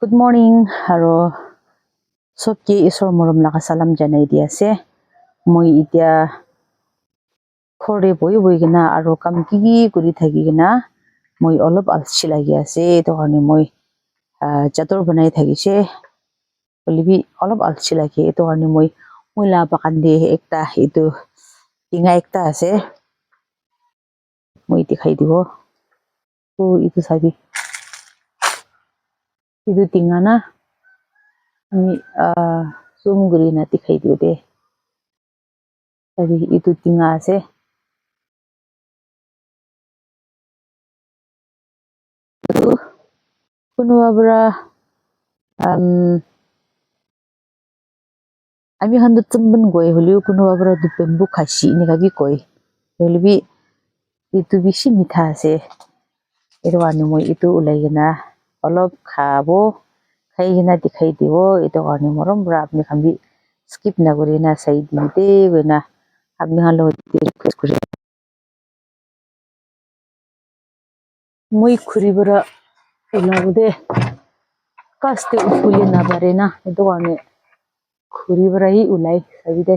Good morning, haro. Sobki isor morom laka salam janai di ase. Moi itia khore boi gina aro kam kiki kuri thaki gina moi olop alchi lagi ase to karni moi chatur banai thaki she olibi olop alchi lagi to karni moi la bakan de ekta itu tinga ekta ase moi dikhai dibo to itu sabi itu tinga na ami zoom guri na dikhai dibo de sabi itu tinga ase kuno abra ami handu tumban goi holiu kuno abra du pembu khashi ni ga gi koi holibi itu bishi mitha ase irwani moi itu ulaigena olop khabo khaigena dikhai dibo itu karni morom bra apni khambi skip na gori na sai dite wena apni halo request kuri moi khuribara ulagude kaste ukuli na barena itu karni khuribara hi ulai sabide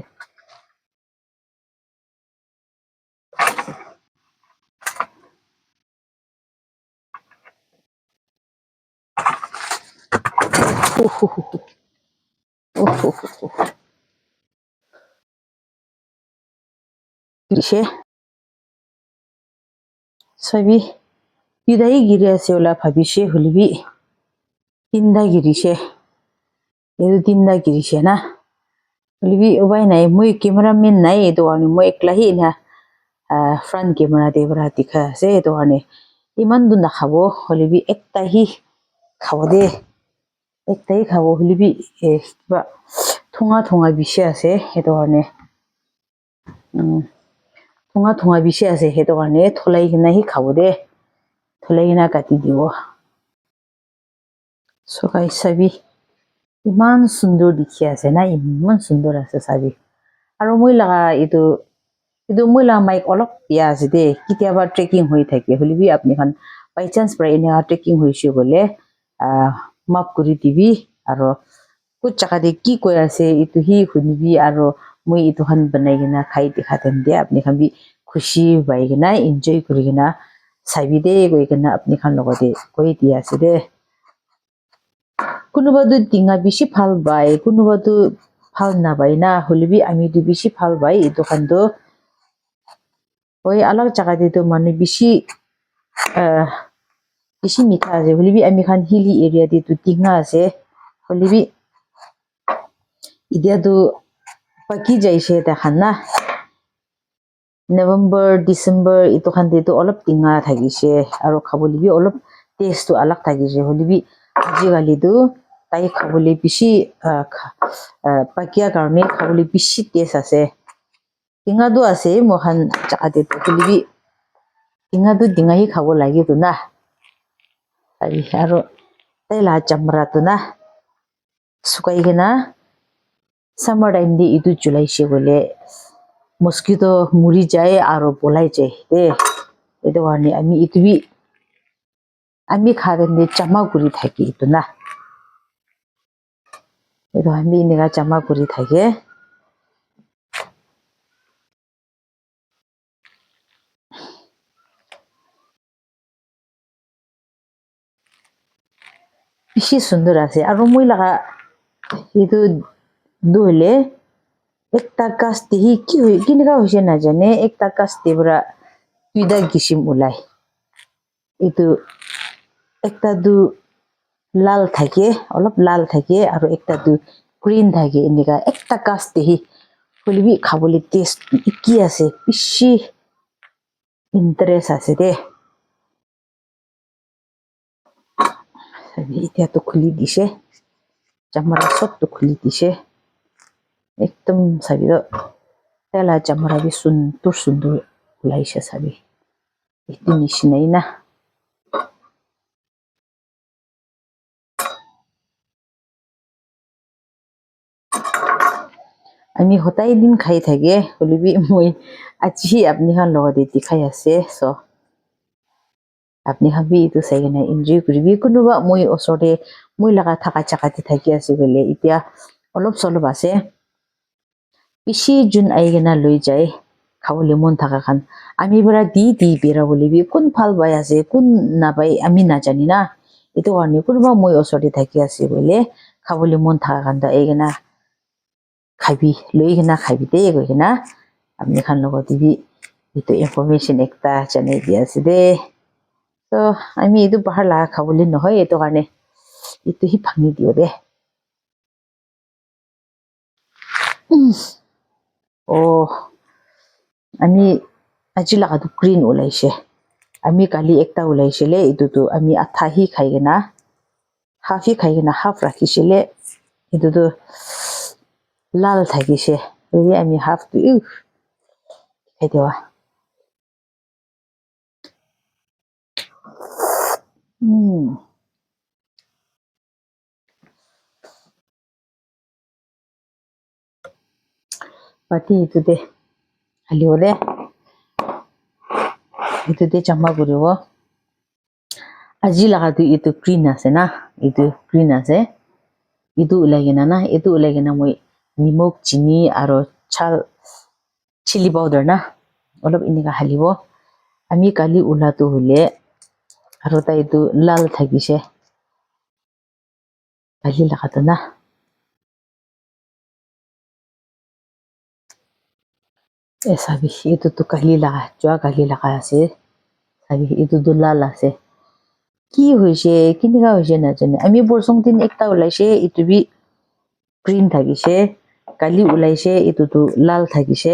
Girishe sabi idai giri ase ola bhabishe holibi tinda girishe edu tinda girishe na holibi obai nai moi cameraman nai edu karni moi ekla hi na front camera de bra dikha ase edu karni iman du na khabo holibi ekta hi khawde ekta hi khabo holibi ba thunga bishe ase edu karni thunga bishe ase edu karni tholai gina hi khawde tholai gina kati dibo so guys sabi iman sundor dikhi ase na iman sundor ase sabi aro moi laga itu moi la mic olop ya ase de kitia ba trekking hoi thake holibi apni khan by chance pra ine trekking hoishi gole map kuri dibi aro kuch jaga de ki koi ase itu hi hunibi aro moi itu khan banai gina khai dikhaten de apni khan bi khushi bai gina enjoy kuri gina sabi de goi gina apni khan logode koi di ase de kunuba du tinga bishi phal bai kunuba du phal na bai na holibi ami du bishi phal bai itu khan do oi alag jaga de to manu bishi mitha ase holibi ami khan hilly area de tu tinga ase holibi idia du paki jaise ta khan na November December itu khan de to olop tinga thagise aro khaboli bi olop taste to alag thagise holibi ajigali du tai khaboli bishi pakia karne khaboli bishi taste ase tinga du ase mohan jaga de to holibi tinga du dinga hi khabo lagi tu na ari aro tai la chamra tu na sukai gena summer time de itu julai she gole mosquito muri jai aro bolai jai de edo warni ami itu bi ami khaden de chama guri thaki itu na edo ami nega chama guri thake bishi sundor ase aro moi laga itu dole ekta gas te hi ki hoi kinega hoise na jane ekta gas te bra tuida gishim ulai itu ekta du lal thake olop lal thake aro ekta du green thake enega ekta gas te hi holibi khaboli taste ki ase bishi interest ase de sabi itia to khuli dise chamara sob to khuli dise ekdom sabi do tela chamara bi sundur laisha sabi itu nishinai na ami hotai din khai thage holibi moi achi apni han logode dikhai ase so আপনি খাবি এইটো চাই কিনে enjoy কৰিবি কোনোবা মই ওচৰতে মই লগা থাকা জাগাতে থাকি আছে গলে এতিয়া অলপ চলপ আছে বেছি যোন আহি কিনে লৈ যায় খাবলৈ মন থাকা খান আমি পৰা দি বেৰা বলিবি কোন ভাল পাই আছে কোন নাপাই আমি নাজানি না এইটো কাৰণে কোনোবা মই ওচৰতে থাকি আছে গলে খাবলৈ মন থাকা খান এই কিনা খাবি লৈ কিনা খাবি দেই গৈ কিনা আপনি খান লগত দিবি এইটো ইনফৰমেশ্যন একটা জানাই দি আছে দেই তো আমি এইটো বাহাৰ লাগা খাবলৈ নহয় এইটো কাৰণে এইটো হি ভাঙি দিও দে ও আমি আজি লাগাটো গ্ৰীণ ওলাইছে আমি কালি একটা ওলাইছিলে এইটোতো আমি আঠা হি খাই কিনা হাফ হি খাই কিনা হাফ ৰাখিছিলে এইটোতো লাল থাকিছে এই আমি হাফটো খাই দিওঁ বাকী এইটোতে হালিব দে এইটোতে জমা কৰিব আজি লাগাটো এইটো গ্ৰীণ আছে না এইটো গ্ৰীণ আছে এইটো ওলাই কিনা না এইটো ওলাই কিনা মই নিমখ চিনি আৰু চাল চিলি পাউডাৰ না অলপ এনেকা হালিব আমি কালি ওলাটো হলে আৰু তাই এইটো লাল থাকিছে কালি লাগাটো না চাবি এইটোতো কালি লাগা যোৱা কালি লাগা আছে চাবি এইটোতো লাল আছে কি হৈছে কেনেকা হৈছে নাজানে আমি বৰচং দিন একটা ওলাইছে এইটো বি গ্ৰীণ থাকিছে কালি ওলাইছে এইটোতো লাল থাকিছে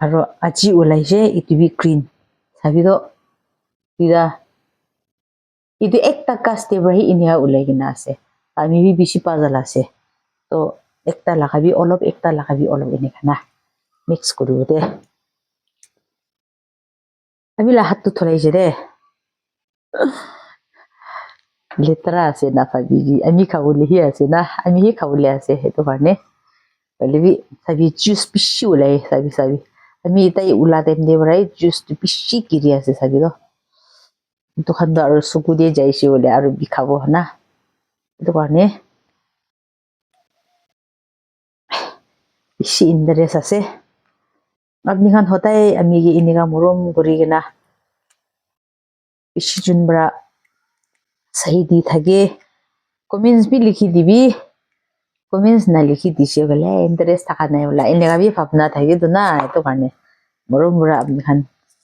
আৰু আজি ওলাইছে এইটো বি গ্ৰীণ চাবি তো ইদা itu একটা কাস্তে বহি ইনিয়া ওলাই কিনা আছে আমি বি বেছি পাজাল আছে তো একটা লাগাবি অলপ এনেকা না মিক্স কৰিব দে আমি হাতটো থলাইছে দে লেতেৰা আছে না ভাবি আমি খাবলৈহে আছে না আমিহে খাবলৈ আছে সেইটো কাৰণে হ'লেবি চাবি জুচ বেছি ওলাই চাবি আমি তাই ওলা টাইম দে পৰাই জুচটো বেছি কিৰি আছে চাবি তো itu kan আৰু চকু দিয়ে যাইছে বোলে আৰু বিখাব না itu কাৰণে বেছি ইণ্টাৰেষ্ট আছে আপনি খান সদায় আমি এনেকা মৰম কৰি কিনা বেছি যোন পৰা চাহি দি থাকে কমেন্টস বি লিখি দিবি কমেন্টস না লিখি দিছে বোলে ইণ্টাৰেষ্ট থাকা নাই বোলা এনেকা বি ভাৱনা থাকে তো না এইটো কাৰণে মৰম পৰা আপনি খান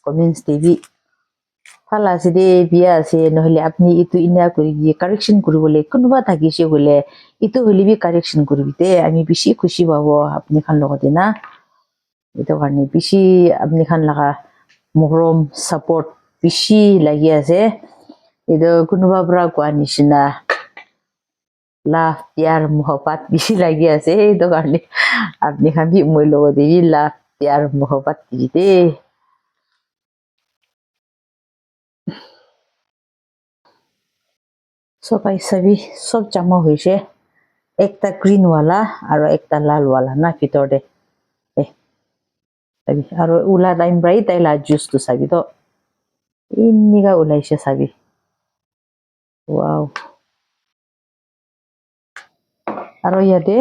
কমেন্টস দিবি ভাল আছে দে বিয়া আছে নহলে আপনি ইটো ইনা কৰিবি কাৰেকশ্যন কৰিবলৈ কোনোবা থাকিছে বোলে ইটো হলে বি কাৰেকশ্যন কৰিবি দে আমি বেছি খুশি পাব আপনি খান লগতে না এইটো কাৰণে বেছি আপনি খান লগা মৰম সাপোৰ্ট বেছি লাগি আছে এইটো কোনোবা পৰা কোৱা নিচিনা লাভ প্যাৰ মোহব্বত বেছি লাগি আছে এইটো কাৰণে আপনি খান বি মই লগতে বি লাভ প্যাৰ মোহব্বত দিবি দে সব চাবি সব জমা হৈছে একটা গ্ৰীণ वाला আৰু একটা লাল वाला না ভিতৰতে চাবি আৰু ওলা টাইম পৰাই তাই লা জুচটো চাবি তো এনেকা ওলাইছে চাবি ৱাও আৰু ইয়াতে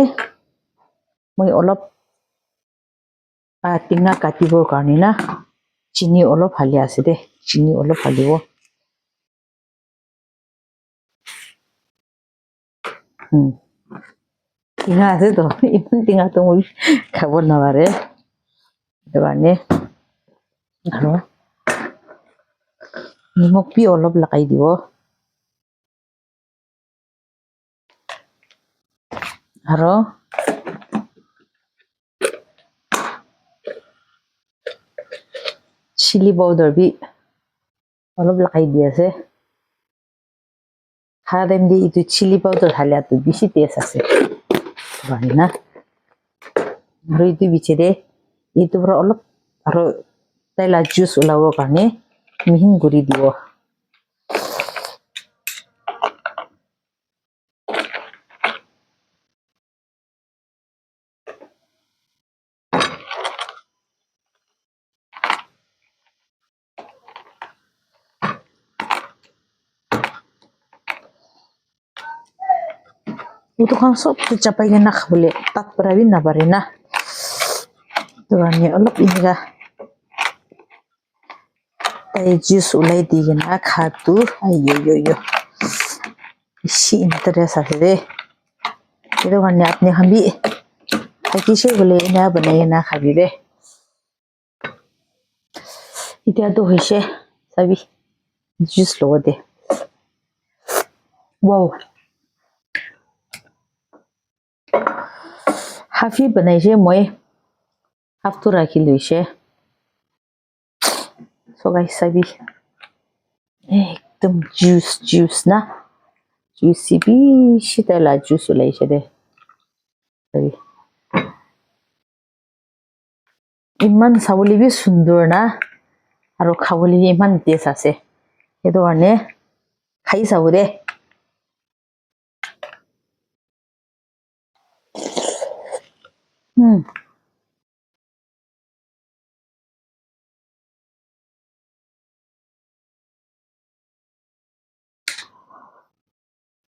মই অলপ টিঙা কাটিবৰ কাৰণে না চিনি অলপ হালি আছে দে চিনি অলপ হালিব টিঙা আছে তো ইমান টিঙাটো মই খাব নোৱাৰে সেইটো কাৰণে আৰু নিমখ বি অলপ লগাই দিব আৰু চিলি পাউডাৰ বি অলপ লগাই দি আছে খাওয়া টাইম দিয়ে এইটো চিলি পাউডাৰ ঢালিয়াটো বেছি টেষ্ট আছে না আৰু এইটো বিচেৰে এইটোৰ পৰা অলপ আৰু তাইলা জুচ ওলাবৰ কাৰণে মিহিন কৰি দিব itu kan sob tu capai enak boleh tat perawin na barina tu kan ya alop ini kah tay juice ulai di gina khatu ayo yo yo isi interest ase itu kan ya apne khambi takise boleh ina banai na khabi de itu to hoise sabi juice lo de wow hafi banai je moi haftu rakhi luise so guys sabi ekdom juice na juicy bi shitala juice ulai je de sabi iman saboli bi sundur na aro khaboli bi iman taste ase edo ane khai sabude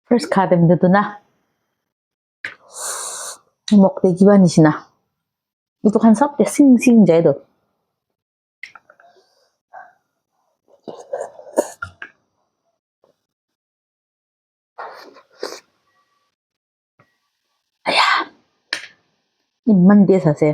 first kadem de na mokte giba nisina itu kan sap de sing jai do iman taste ase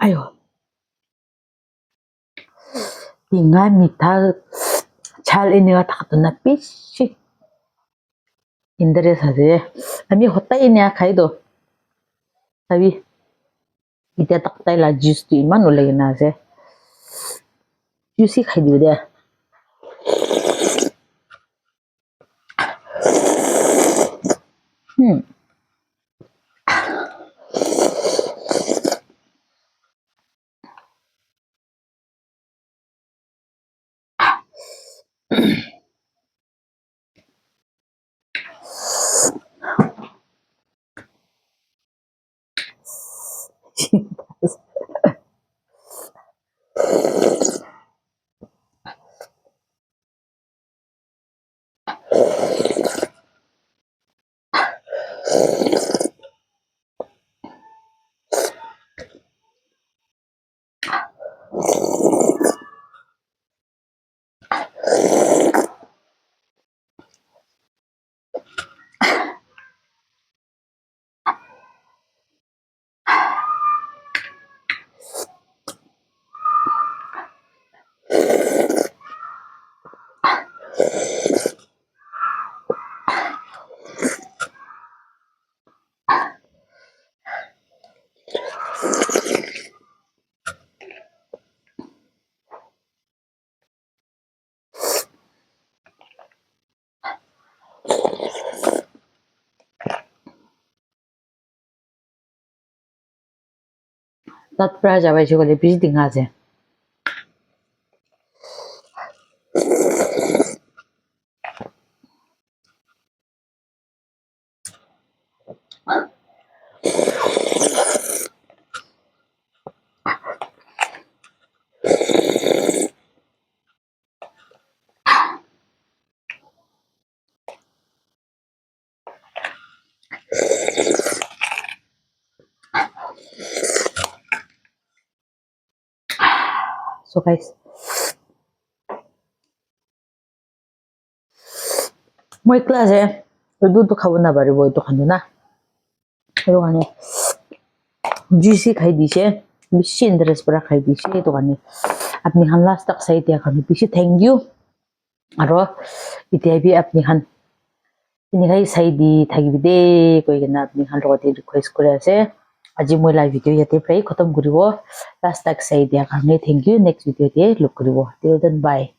ayo tinggal mitha chal ini ga takatuna pishi interest ase ami hotai ini khai do sabi ite taktai la juice tu iman ulai na ase juicy khai di de tat pra jabai je gole bish dinga ase so guys moi class e du khabo na bari boy to khanduna edo gane juicy khai dise bishi interest para khai dise to gane apni han last tak sai tia khani bishi thank you aro ite bi apni han ini gai sai di thagi bide koi gena apni han rote request kore ase aji moi live video yate prai khatam koribo last tak sai dia khani thank you next video te look koribo till then bye